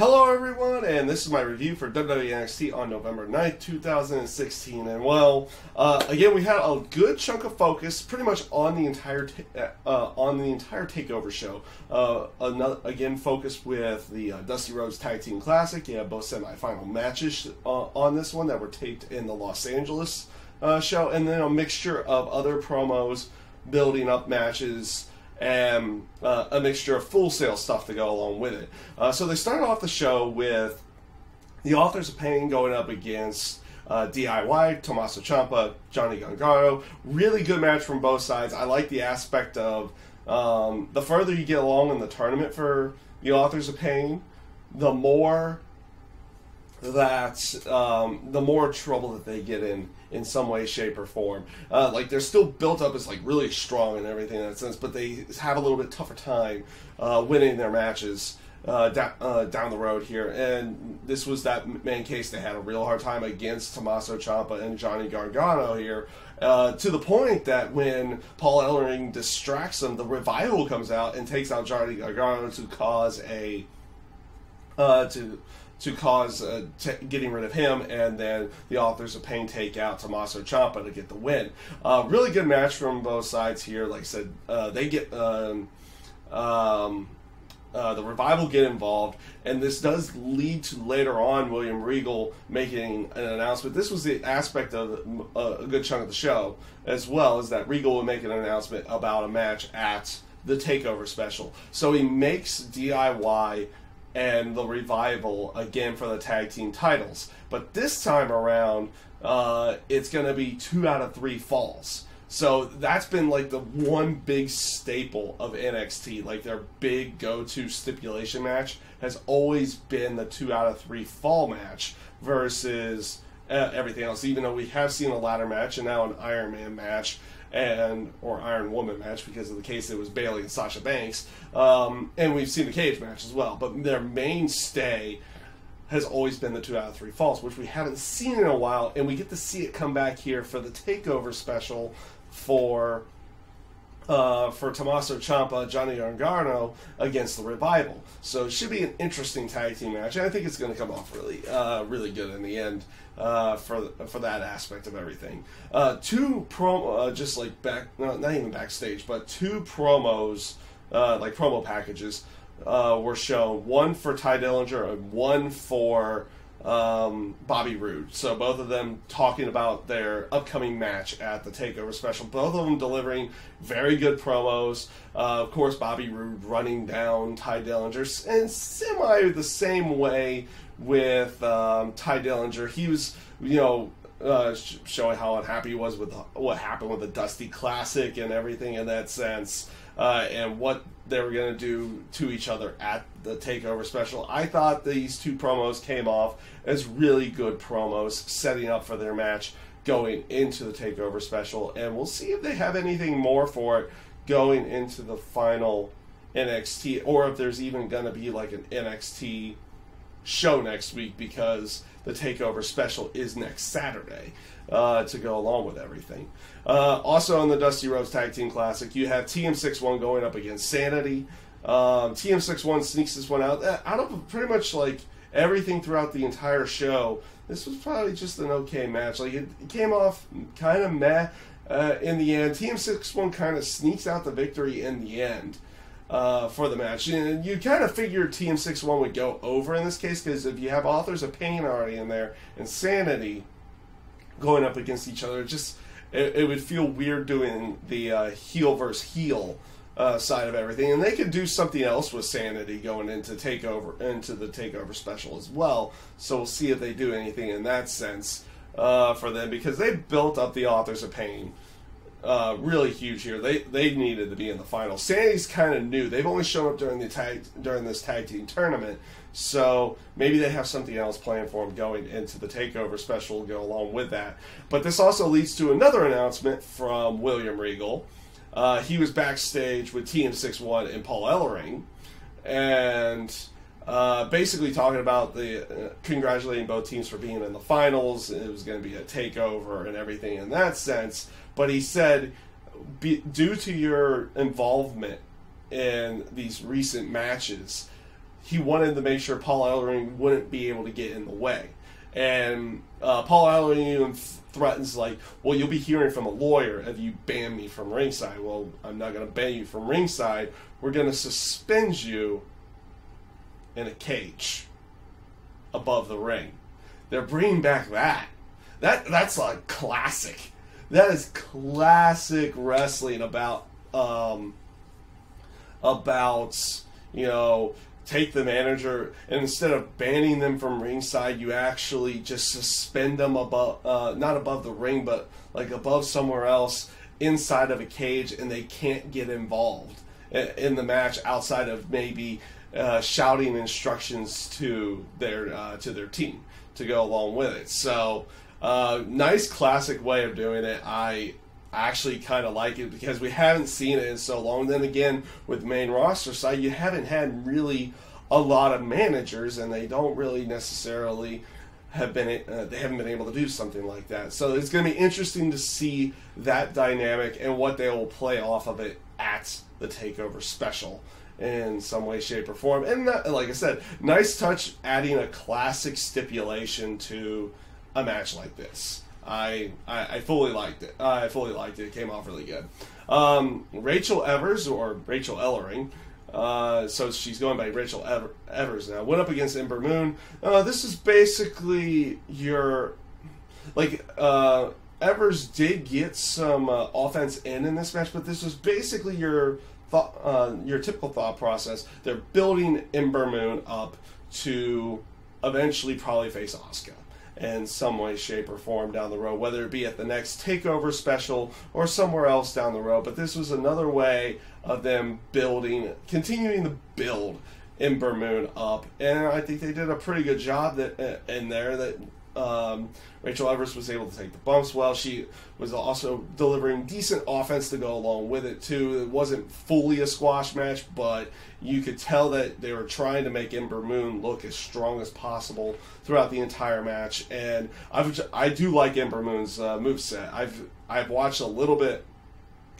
Hello everyone, and this is my review for WWE NXT on November 9th, 2016. And well, again, we had a good chunk of focus, pretty much on the entire takeover show. Again, focused with the Dusty Rhodes Tag Team Classic. You have both semifinal matches on this one that were taped in the Los Angeles show, and then a mixture of other promos, building up matches, and a mixture of Full Sail stuff to go along with it. So they started off the show with the Authors of Pain going up against DIY, Tommaso Ciampa, Johnny Gargano. Really good match from both sides. I like the aspect of the further you get along in the tournament for the Authors of Pain, the more trouble that they get in some way, shape, or form. Like, they're still built up as like really strong and everything in that sense, but they have a little bit tougher time winning their matches down the road here. And this was that main case. They had a real hard time against Tommaso Ciampa and Johnny Gargano here, to the point that when Paul Ellering distracts them, the Revival comes out and takes out Johnny Gargano to cause getting rid of him, and then the Authors of Pain take out Tommaso Ciampa to get the win. Really good match from both sides here. Like I said, they get the Revival get involved, and this does lead to later on William Regal making an announcement. This was the aspect of a good chunk of the show, as well as that Regal would make an announcement about a match at the TakeOver special. So he makes DIY and the Revival again for the tag team titles, but this time around it's going to be 2 out of 3 falls. So that's been like the one big staple of NXT. Like, their big go-to stipulation match has always been the 2 out of 3 fall match versus everything else, even though we have seen a ladder match and now an Iron Man match, or Iron Woman match, because of the case it was Bayley and Sasha Banks, and we've seen the cage match as well. But their mainstay has always been the 2 out of 3 falls, which we haven't seen in a while, and we get to see it come back here for the TakeOver special for Tommaso Ciampa, Johnny Gargano against the Revival. So it should be an interesting tag team match, and I think it's going to come off really good in the end for that aspect of everything. Just like not even backstage, but 2 promos, like promo packages, were shown. One for Ty Dillinger and one for Bobby Roode. So both of them talking about their upcoming match at the TakeOver special. Both of them delivering very good promos. Of course, Bobby Roode running down Ty Dillinger, and semi the same way with Ty Dillinger. He was, showing how unhappy he was with what happened with the Dusty Classic and everything in that sense, and what they were going to do to each other at the TakeOver special. I thought these 2 promos came off as really good promos, setting up for their match going into the TakeOver special, and we'll see if they have anything more for it going into the final NXT, or if there's even going to be like an NXT show next week, because the TakeOver special is next Saturday to go along with everything. Also in the Dusty Rhodes Tag Team Classic, you have TM61 going up against Sanity. TM61 sneaks this one out of pretty much like everything throughout the entire show. This was probably just an okay match. Like, it came off kind of meh in the end. TM61 kind of sneaks out the victory in the end for the match. And you kind of figured TM61 would go over in this case, because if you have Authors of Pain already in there and Sanity going up against each other, it would feel weird doing the heel versus heel side of everything. And they could do something else with Sanity going into the TakeOver special as well. So we'll see if they do anything in that sense for them, because they built up the Authors of Pain really huge here. They needed to be in the final. Sanity's kind of new. They've only shown up during this tag team tournament, so maybe they have something else planned for them going into the TakeOver special to go along with that. But this also leads to another announcement from William Regal. He was backstage with TM61 and Paul Ellering, and basically talking about congratulating both teams for being in the finals. It was going to be a takeover and everything in that sense. But he said, due to your involvement in these recent matches, he wanted to make sure Paul Ellering wouldn't be able to get in the way. And Paul Ellering even threatens, like, well, you'll be hearing from a lawyer if you ban me from ringside. Well, I'm not going to ban you from ringside. We're going to suspend you in a cage above the ring. They're bringing back that. That's like classic. That is classic wrestling about you know, take the manager, and instead of banning them from ringside, you actually just suspend them above, not above the ring, but like above somewhere else inside of a cage, and they can't get involved in the match outside of maybe shouting instructions to their team to go along with it. So nice classic way of doing it. I actually kind of like it because we haven't seen it in so long. Then again, with main roster side, you haven't had really a lot of managers, and they don't really necessarily have been they haven't been able to do something like that. So it's going to be interesting to see that dynamic and what they will play off of it at the TakeOver special in some way, shape, or form. And like I said, nice touch adding a classic stipulation to a match like this. I fully liked it. I fully liked it. It came off really good. Rachel Evers, or Rachel Ellering, so she's going by Rachel Evers now, went up against Ember Moon. This is basically your, like, Evers did get some offense in this match, but this was basically your typical thought process. They're building Ember Moon up to eventually probably face Asuka in some way, shape, or form down the road, whether it be at the next TakeOver special or somewhere else down the road. But this was another way of them continuing to build Ember Moon up, and I think they did a pretty good job in there. That Rachel Evers was able to take the bumps well. She was also delivering decent offense to go along with it too. It wasn't fully a squash match, but you could tell that they were trying to make Ember Moon look as strong as possible throughout the entire match. And I do like Ember Moon's moveset. I've watched a little bit,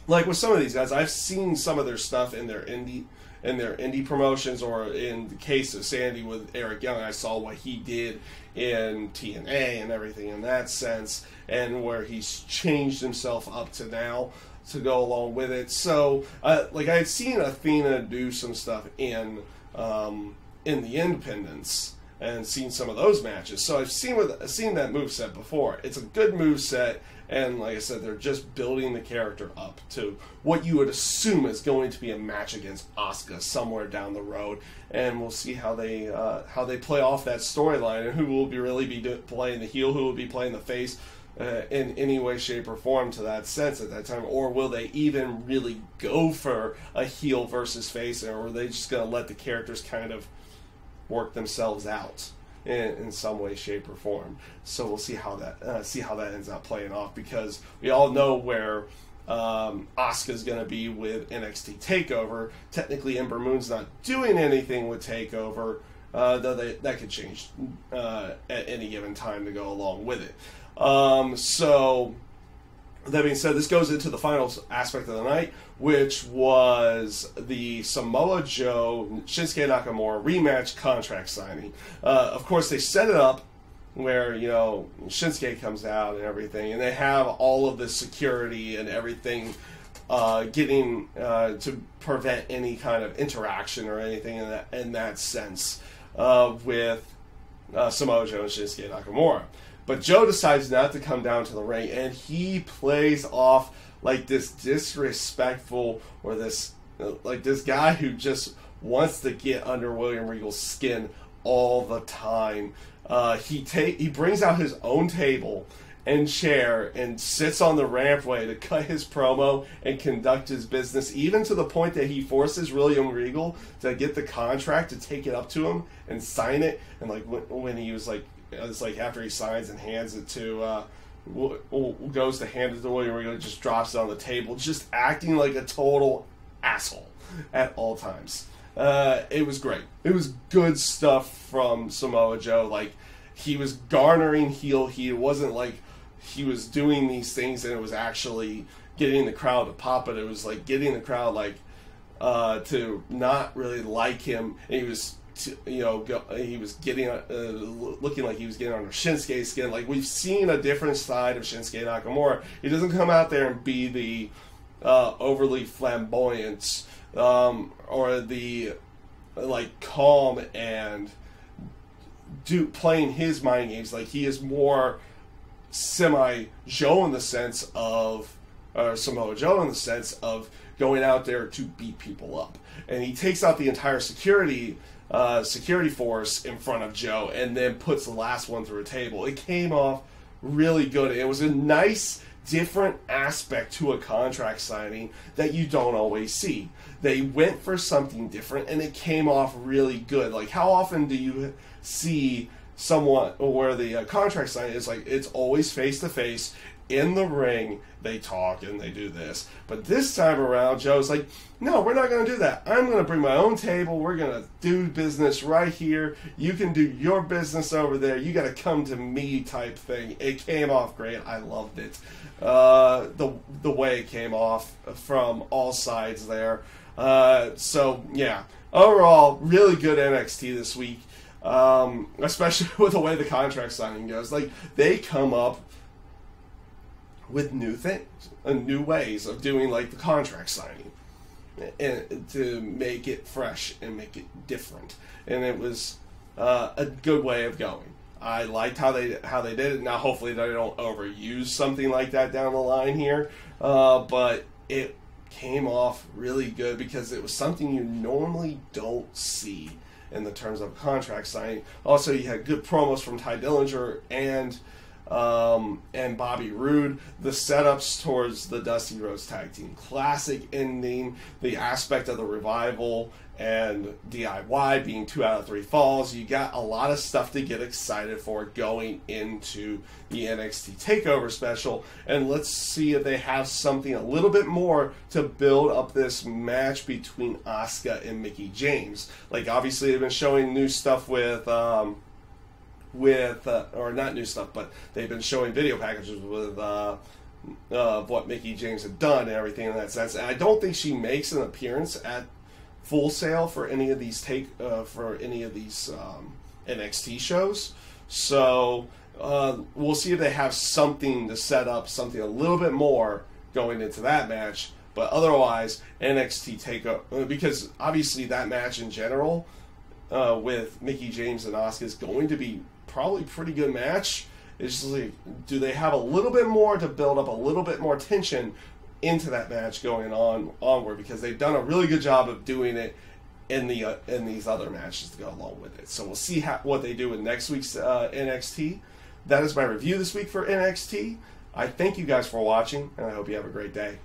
like with some of these guys. I've seen some of their stuff in their indie promotions, or in the case of Sandy with Eric Young, I saw what he did in TNA and everything in that sense, and where he's changed himself up to now to go along with it. So, like, I had seen Athena do some stuff in the independents and seen some of those matches. So I've seen that moveset before. It's a good moveset, and like I said, they're just building the character up to what you would assume is going to be a match against Asuka somewhere down the road. And we'll see how they play off that storyline, and who will be playing the heel, who will be playing the face, in any way, shape, or form to that sense at that time. Or will they even really go for a heel versus face, or are they just going to let the characters kind of work themselves out in some way, shape, or form? So we'll see how that ends up playing off, because we all know where Asuka's going to be with NXT TakeOver. Technically, Ember Moon's not doing anything with TakeOver, though that could change at any given time to go along with it. So that being said, this goes into the final aspect of the night, which was the Samoa Joe Shinsuke Nakamura rematch contract signing. Of course, they set it up where, you know, Shinsuke comes out and everything, and they have all of the security and everything getting to prevent any kind of interaction or anything in that sense with Samoa Joe and Shinsuke Nakamura. But Joe decides not to come down to the ring, and he plays off like this disrespectful, or this guy who just wants to get under William Regal's skin all the time. He brings out his own table and chair and sits on the rampway to cut his promo and conduct his business, even to the point that he forces William Regal to get the contract, to take it up to him and sign it. And like when he was like, it's like after he signs and hands it to goes to hand it to William Regal, just drops it on the table, just acting like a total asshole at all times. It was great. It was good stuff from Samoa Joe. Like, he was garnering heel heat. It wasn't like he was doing these things and it was actually getting the crowd to pop it. It was like getting the crowd to not really like him. And he was getting looking like he was getting under Shinsuke's skin. Like, we've seen a different side of Shinsuke Nakamura. He doesn't come out there and be the overly flamboyant or the calm and playing his mind games. Like, he is more Joe in the sense of, or Samoa Joe in the sense of going out there to beat people up, and he takes out the entire security force in front of Joe, and then puts the last one through a table. It came off really good. It was a nice, different aspect to a contract signing that you don't always see. They went for something different, and it came off really good. Like, how often do you see someone where the contract signing is like, it's always face to face in the ring, they talk and they do this. But this time around, Joe's like, no, we're not going to do that. I'm going to bring my own table. We're going to do business right here. You can do your business over there. You got to come to me type thing. It came off great. I loved it. The way it came off from all sides there. So, yeah. Overall, really good NXT this week. Especially with the way the contract signing goes. Like, they come up with new things and new ways of doing, like, the contract signing, and to make it fresh and make it different. And it was a good way of going. I liked how they did it. Now, hopefully they don't overuse something like that down the line here, but it came off really good because it was something you normally don't see in the terms of contract signing. Also, you had good promos from Ty Dillinger and Bobby Roode. The setups towards the Dusty Rhodes Tag Team Classic ending, the aspect of the Revival and DIY being 2 out of 3 falls. You got a lot of stuff to get excited for going into the NXT TakeOver special, and let's see if they have something a little bit more to build up this match between Asuka and Mickie James. Like, obviously they've been showing new stuff with or not new stuff, but they've been showing video packages with what Mickie James had done and everything in that sense. And I don't think she makes an appearance at Full Sail for any of these NXT shows. So we'll see if they have something to set up, something a little bit more going into that match. But otherwise, NXT TakeOver, because obviously that match in general with Mickie James and Asuka is going to be probably a pretty good match. It's just like, do they have a little bit more to build up a little bit more tension into that match going onward, because they've done a really good job of doing it in these other matches to go along with it. So we'll see what they do with next week's NXT. That is my review this week for NXT. I thank you guys for watching, and I hope you have a great day.